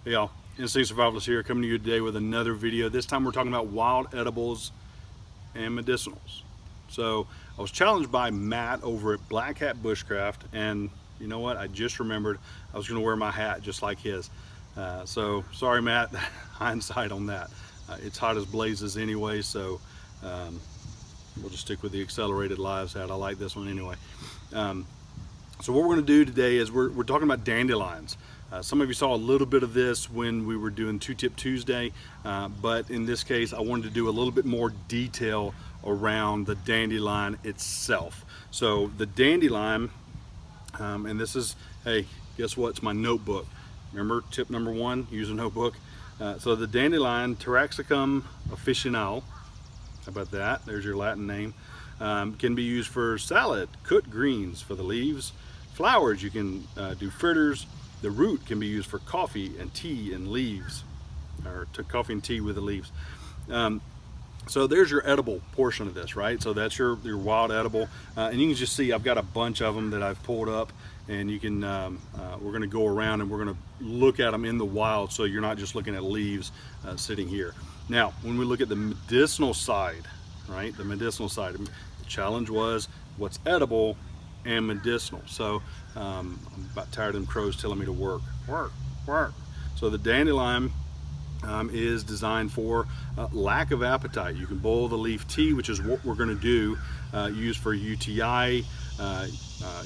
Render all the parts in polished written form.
Hey y'all, Instinct Survivalist here, coming to you today with another video. This time we're talking about wild edibles and medicinals. So I was challenged by Matt over at Blackhat Bushcraft, and you know what? I just remembered I was going to wear my hat just like his. So sorry, Matt, hindsight on that. It's hot as blazes anyway, so we'll just stick with the accelerated lives hat. I like this one anyway. So what we're going to do today is we're talking about dandelions. Some of you saw a little bit of this when we were doing Two-Tip Tuesday, but in this case I wanted to do a little bit more detail around the dandelion itself. So the dandelion, and this is, hey, guess what? It's my notebook. Remember tip number one, use a notebook. So the dandelion, Taraxacum officinale, how about that? There's your Latin name. Can be used for salad, cooked greens for the leaves, flowers, you can do fritters. The root can be used for coffee and tea and leaves, or to coffee and tea with the leaves. So there's your edible portion of this, right? So that's your wild edible, and you can just see I've got a bunch of them that I've pulled up, and you can we're going to go around and we're going to look at them in the wild, so you're not just looking at leaves sitting here. Now, when we look at the medicinal side, right? The medicinal side, the challenge was what's edible and medicinal. So I'm about tired of them crows telling me to work. So the dandelion is designed for lack of appetite. You can boil the leaf tea, which is what we're going to do, use for UTI,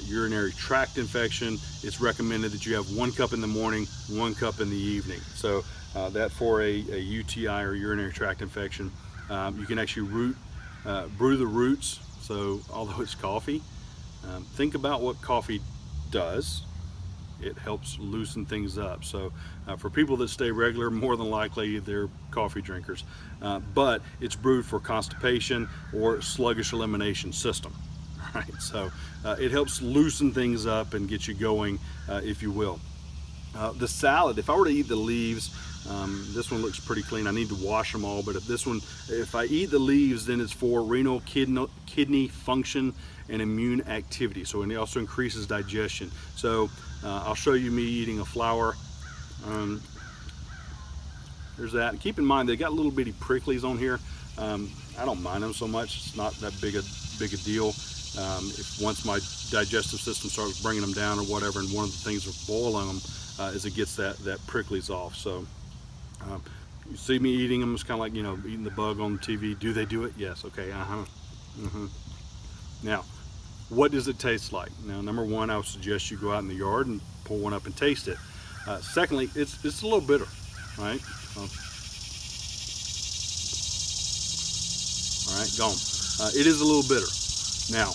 urinary tract infection. It's recommended that you have 1 cup in the morning, 1 cup in the evening. So that for a UTI or urinary tract infection. You can actually brew the roots. So although it's coffee, think about what coffee does. It helps loosen things up. So for people that stay regular, more than likely they're coffee drinkers. But it's brewed for constipation or sluggish elimination system. Right? So it helps loosen things up and get you going, if you will. The salad, if I were to eat the leaves, this one looks pretty clean. I need to wash them all, but if I eat the leaves, then it's for renal, kidney function and immune activity. So, and it also increases digestion. So I'll show you me eating a flower. There's that. Keep in mind they got little bitty pricklies on here. I don't mind them so much. It's not that big a deal. If once my digestive system starts bringing them down or whatever, and one of the things of boiling them is it gets that pricklies off. So you see me eating them, it's kind of like, you know, eating the bug on TV. Do they do it? Yes. Okay. Now, what does it taste like? Now, number one, I would suggest you go out in the yard and pull one up and taste it. Secondly, it's a little bitter, right? All right, gone. It is a little bitter. Now,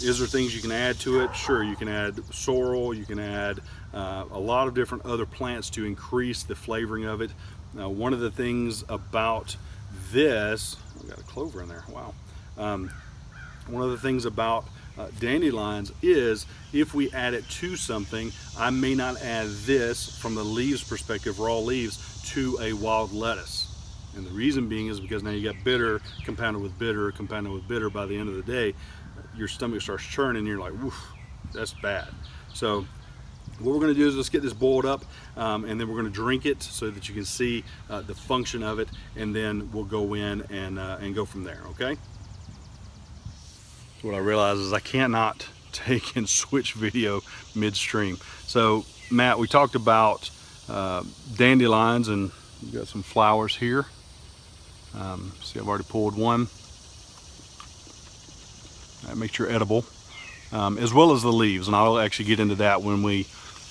is there things you can add to it? Sure, you can add sorrel, you can add a lot of different other plants to increase the flavoring of it. Now, one of the things about this, I've got a clover in there, wow. One of the things about dandelions is if we add it to something, I may not add this from the leaves perspective, raw leaves, to a wild lettuce. And the reason being is because now you got bitter compounded with bitter compounded with bitter. By the end of the day, your stomach starts churning and you're like, woof, that's bad. So what we're going to do is let's get this boiled up, and then we're going to drink it so that you can see the function of it, and then we'll go in and go from there, okay? So what I realize is I cannot take and switch video midstream. So Matt, we talked about dandelions, and we've got some flowers here. See, I've already pulled one. That makes your edible, as well as the leaves, and I'll actually get into that when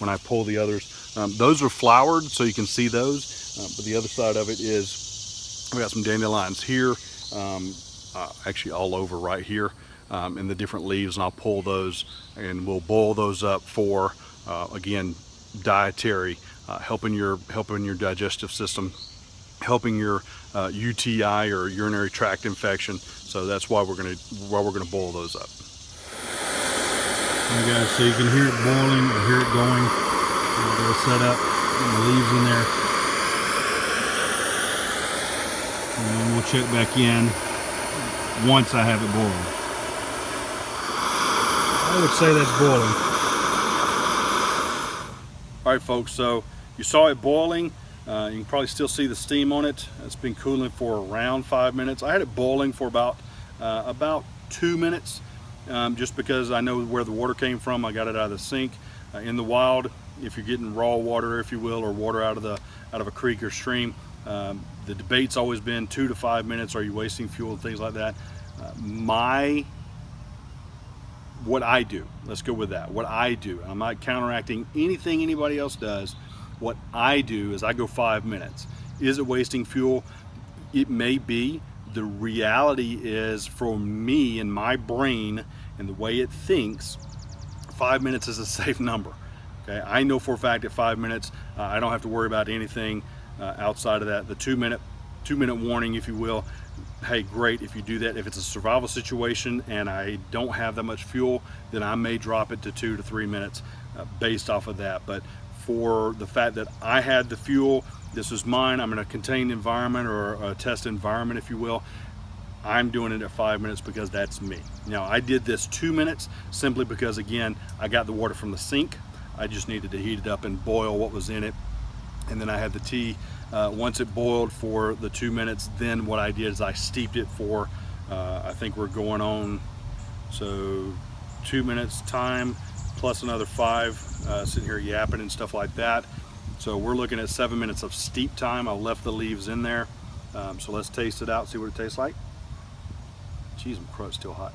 I pull the others. Those are flowered, so you can see those, but the other side of it is we got some dandelions here, actually all over right here, in the different leaves, and I'll pull those and we'll boil those up for again, dietary, helping your digestive system, helping your UTI or urinary tract infection. So that's why we're gonna boil those up. Alright guys, so you can hear it boiling or hear it going. They'll set up, getting the leaves in there. And we'll check back in once I have it boiling. I would say that's boiling. All right folks, so you saw it boiling. You can probably still see the steam on it. It's been cooling for around 5 minutes. I had it boiling for about 2 minutes, just because I know where the water came from. I got it out of the sink. In the wild, if you're getting raw water, if you will, or water out of a creek or stream, the debate's always been 2 to 5 minutes. Are you wasting fuel and things like that? What I do, let's go with that. What I do, I'm not counteracting anything anybody else does. What I do is I go 5 minutes. Is it wasting fuel? It may be. The reality is, for me and my brain and the way it thinks, 5 minutes is a safe number. Okay, I know for a fact at 5 minutes, I don't have to worry about anything outside of that. The 2 minute warning, if you will. Hey, great if you do that. If it's a survival situation and I don't have that much fuel, then I may drop it to 2 to 3 minutes based off of that. But for the fact that I had the fuel, this is mine, I'm in a contained environment or a test environment, if you will, I'm doing it at 5 minutes because that's me. Now, I did this 2 minutes simply because, again, I got the water from the sink. I just needed to heat it up and boil what was in it. And then I had the tea. Once it boiled for the 2 minutes, then what I did is I steeped it for, I think we're going on, so 2 minutes time plus another 5, sitting here yapping and stuff like that. So we're looking at 7 minutes of steep time. I left the leaves in there. So let's taste it out, see what it tastes like. Jeez, my crud's still hot.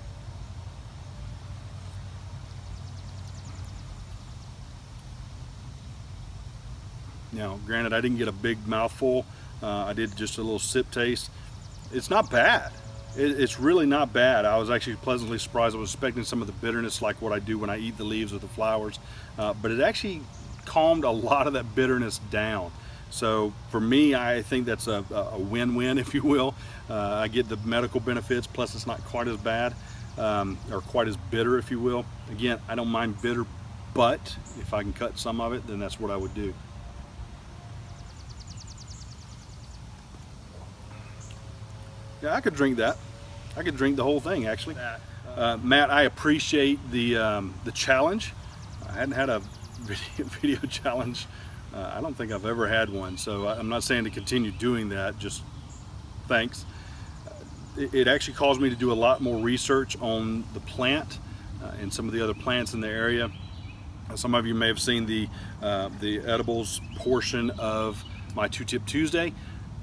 Now, granted, I didn't get a big mouthful. I did just a little sip taste. It's not bad. It's really not bad. I was actually pleasantly surprised. I was expecting some of the bitterness like what I do when I eat the leaves with the flowers. But it actually calmed a lot of that bitterness down. So for me, I think that's a win-win, if you will. I get the medical benefits, plus it's not quite as bad, or quite as bitter, if you will. Again, I don't mind bitter, but if I can cut some of it, then that's what I would do. Yeah, I could drink that. I could drink the whole thing, actually. Matt, I appreciate the challenge. I hadn't had a video challenge. I don't think I've ever had one, so I'm not saying to continue doing that, just thanks. It actually caused me to do a lot more research on the plant and some of the other plants in the area. Some of you may have seen the edibles portion of my Two-Tip Tuesday.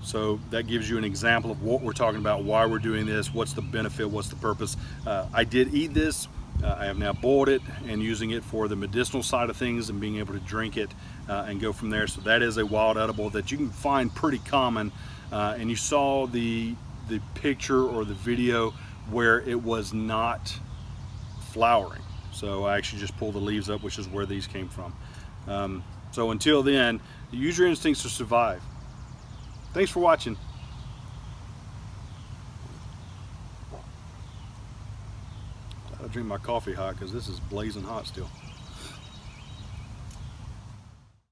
So that gives you an example of what we're talking about, why we're doing this, what's the benefit, what's the purpose. I did eat this. I have now boiled it and using it for the medicinal side of things and being able to drink it and go from there. So that is a wild edible that you can find pretty common. And you saw the picture or the video where it was not flowering. So I actually just pulled the leaves up, which is where these came from. So until then, use your instincts to survive. Thanks for watching. I'll drink my coffee hot because this is blazing hot still.